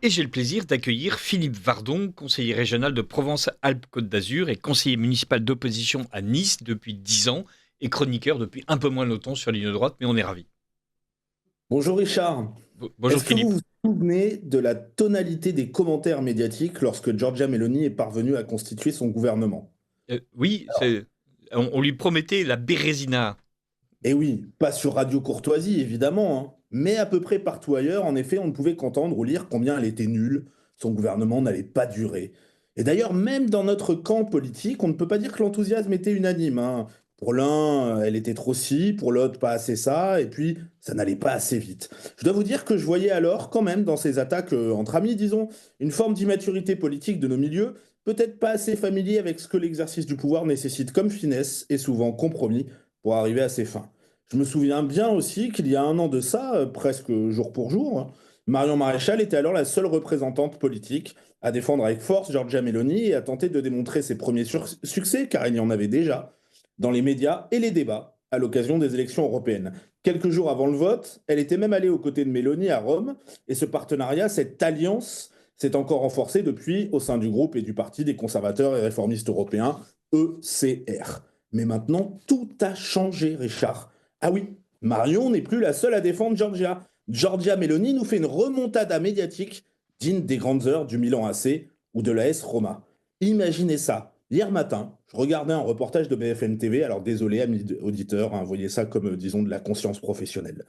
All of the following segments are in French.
Et j'ai le plaisir d'accueillir Philippe Vardon, conseiller régional de Provence-Alpes-Côte d'Azur et conseiller municipal d'opposition à Nice depuis 10 ans et chroniqueur depuis un peu moins longtemps sur Ligne droite, mais on est ravis. Bonjour Richard. Bonjour Est-ce que vous Philippe. vous souvenez de la tonalité des commentaires médiatiques lorsque Giorgia Meloni est parvenue à constituer son gouvernement? Oui, on lui promettait la Bérésina. Eh oui, pas sur Radio Courtoisie évidemment, hein, mais à peu près partout ailleurs, en effet, on ne pouvait qu'entendre ou lire combien elle était nulle, son gouvernement n'allait pas durer. Et d'ailleurs, même dans notre camp politique, on ne peut pas dire que l'enthousiasme était unanime, hein. Pour l'un, elle était trop ci, pour l'autre, pas assez ça, et puis ça n'allait pas assez vite. Je dois vous dire que je voyais alors, quand même, dans ces attaques entre amis, disons, une forme d'immaturité politique de nos milieux, peut-être pas assez familier avec ce que l'exercice du pouvoir nécessite comme finesse et souvent compromis pour arriver à ses fins. Je me souviens bien aussi qu'il y a un an de ça, presque jour pour jour, hein, Marion Maréchal était alors la seule représentante politique à défendre avec force Giorgia Meloni et à tenter de démontrer ses premiers succès, car il y en avait déjà, dans les médias et les débats à l'occasion des élections européennes. Quelques jours avant le vote, elle était même allée aux côtés de Meloni à Rome, et ce partenariat, cette alliance, s'est encore renforcée depuis au sein du groupe et du Parti des conservateurs et réformistes européens, ECR. Mais maintenant, tout a changé, Richard. Ah oui, Marion n'est plus la seule à défendre Giorgia. Giorgia Meloni nous fait une remontada médiatique digne des grandes heures du Milan AC ou de la S Roma. Imaginez ça. Hier matin, je regardais un reportage de BFM TV, alors désolé amis auditeurs, hein, voyez ça comme disons de la conscience professionnelle,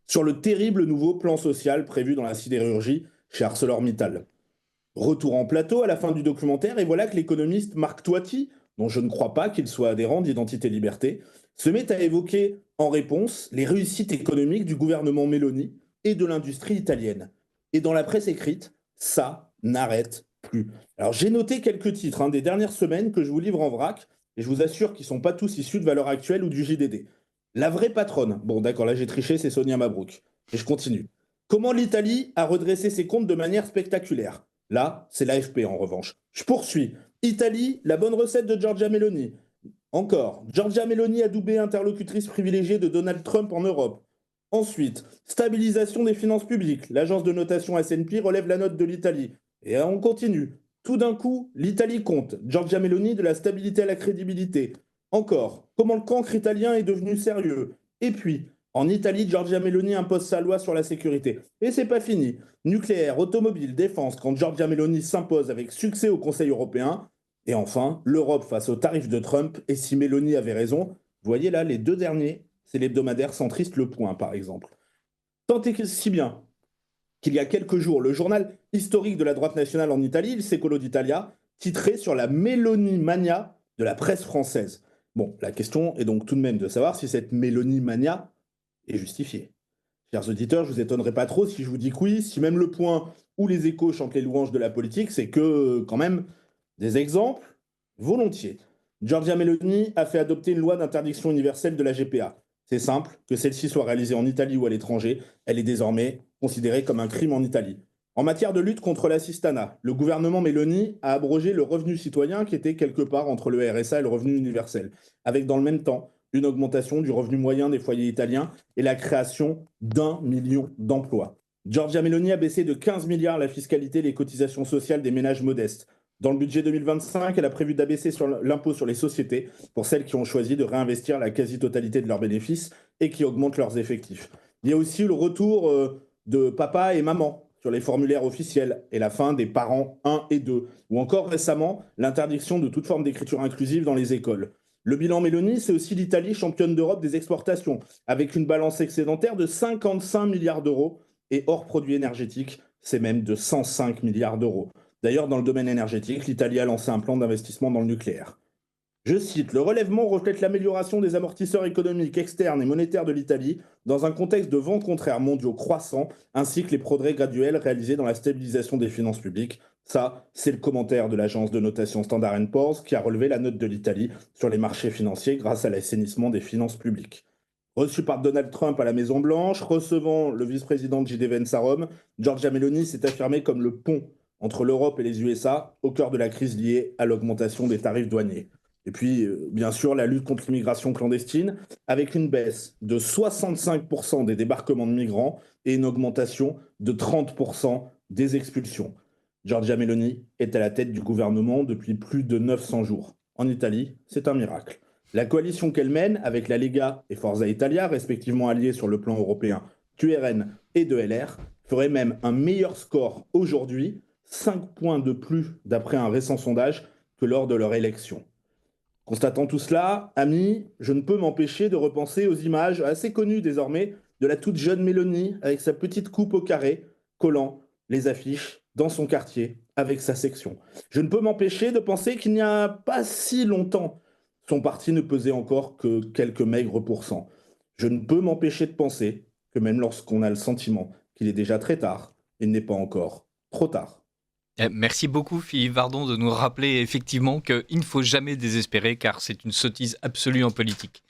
sur le terrible nouveau plan social prévu dans la sidérurgie chez ArcelorMittal. Retour en plateau à la fin du documentaire, et voilà que l'économiste Marc Toiti, dont je ne crois pas qu'il soit adhérent d'Identité Liberté, se met à évoquer en réponse les réussites économiques du gouvernement Meloni et de l'industrie italienne. Et dans la presse écrite, ça n'arrête plus. Alors j'ai noté quelques titres des dernières semaines que je vous livre en vrac, et je vous assure qu'ils ne sont pas tous issus de Valeurs Actuelles ou du JDD. La vraie patronne, bon d'accord, là j'ai triché, c'est Sonia Mabrouk. Et je continue. Comment l'Italie a redressé ses comptes de manière spectaculaire? Là, c'est l'AFP en revanche. Je poursuis. Italie, la bonne recette de Giorgia Meloni. Encore, Giorgia Meloni adoubée interlocutrice privilégiée de Donald Trump en Europe. Ensuite, stabilisation des finances publiques. L'agence de notation S&P relève la note de l'Italie. Et on continue. Tout d'un coup, l'Italie compte. Giorgia Meloni de la stabilité à la crédibilité. Encore, comment le cancre italien est devenu sérieux. Et puis, en Italie, Giorgia Meloni impose sa loi sur la sécurité. Et c'est pas fini. Nucléaire, automobile, défense, quand Giorgia Meloni s'impose avec succès au Conseil européen. Et enfin, l'Europe face aux tarifs de Trump. Et si Meloni avait raison, vous voyez là, les deux derniers, c'est l'hebdomadaire centriste Le Point, par exemple. Tant et si bien qu'il y a quelques jours, le journal historique de la droite nationale en Italie, Il Secolo d'Italia, titrait sur la Meloni mania de la presse française. Bon, la question est donc tout de même de savoir si cette Meloni mania est justifiée. Chers auditeurs, je vous étonnerai pas trop si je vous dis que oui, si même Le Point ou les Échos chantent les louanges de la politique, c'est que, quand même, des exemples, volontiers. Giorgia Meloni a fait adopter une loi d'interdiction universelle de la GPA. C'est simple, que celle-ci soit réalisée en Italie ou à l'étranger, elle est désormais considérée comme un crime en Italie. En matière de lutte contre l'assistanat, le gouvernement Meloni a abrogé le revenu citoyen qui était quelque part entre le RSA et le revenu universel, avec dans le même temps une augmentation du revenu moyen des foyers italiens et la création d'1 million d'emplois. Giorgia Meloni a baissé de 15 milliards la fiscalité et les cotisations sociales des ménages modestes. Dans le budget 2025, elle a prévu d'abaisser l'impôt sur les sociétés pour celles qui ont choisi de réinvestir la quasi-totalité de leurs bénéfices et qui augmentent leurs effectifs. Il y a aussi le retour de papa et maman sur les formulaires officiels et la fin des parents 1 et 2, ou encore récemment l'interdiction de toute forme d'écriture inclusive dans les écoles. Le bilan Meloni, c'est aussi l'Italie championne d'Europe des exportations, avec une balance excédentaire de 55 milliards d'euros et hors produits énergétiques, c'est même de 105 milliards d'euros. D'ailleurs, dans le domaine énergétique, l'Italie a lancé un plan d'investissement dans le nucléaire. Je cite, le relèvement reflète l'amélioration des amortisseurs économiques externes et monétaires de l'Italie dans un contexte de vents contraires mondiaux croissants, ainsi que les progrès graduels réalisés dans la stabilisation des finances publiques. Ça, c'est le commentaire de l'agence de notation Standard Poor's qui a relevé la note de l'Italie sur les marchés financiers grâce à l'assainissement des finances publiques. Reçu par Donald Trump à la Maison-Blanche, recevant le vice-président de J.D. Vance à Rome, Giorgia Meloni s'est affirmée comme le pont entre l'Europe et les USA au cœur de la crise liée à l'augmentation des tarifs douaniers. Et puis, bien sûr, la lutte contre l'immigration clandestine, avec une baisse de 65% des débarquements de migrants et une augmentation de 30% des expulsions. Giorgia Meloni est à la tête du gouvernement depuis plus de 900 jours. En Italie, c'est un miracle. La coalition qu'elle mène, avec la Lega et Forza Italia, respectivement alliés sur le plan européen QRN et de LR, ferait même un meilleur score aujourd'hui, 5 points de plus d'après un récent sondage, que lors de leur élection. Constatant tout cela, amis, je ne peux m'empêcher de repenser aux images assez connues désormais de la toute jeune Mélanie avec sa petite coupe au carré, collant les affiches dans son quartier avec sa section. Je ne peux m'empêcher de penser qu'il n'y a pas si longtemps, son parti ne pesait encore que quelques maigres pourcents. Je ne peux m'empêcher de penser que même lorsqu'on a le sentiment qu'il est déjà très tard, il n'est pas encore trop tard. Merci beaucoup Philippe Vardon de nous rappeler effectivement qu'il ne faut jamais désespérer car c'est une sottise absolue en politique.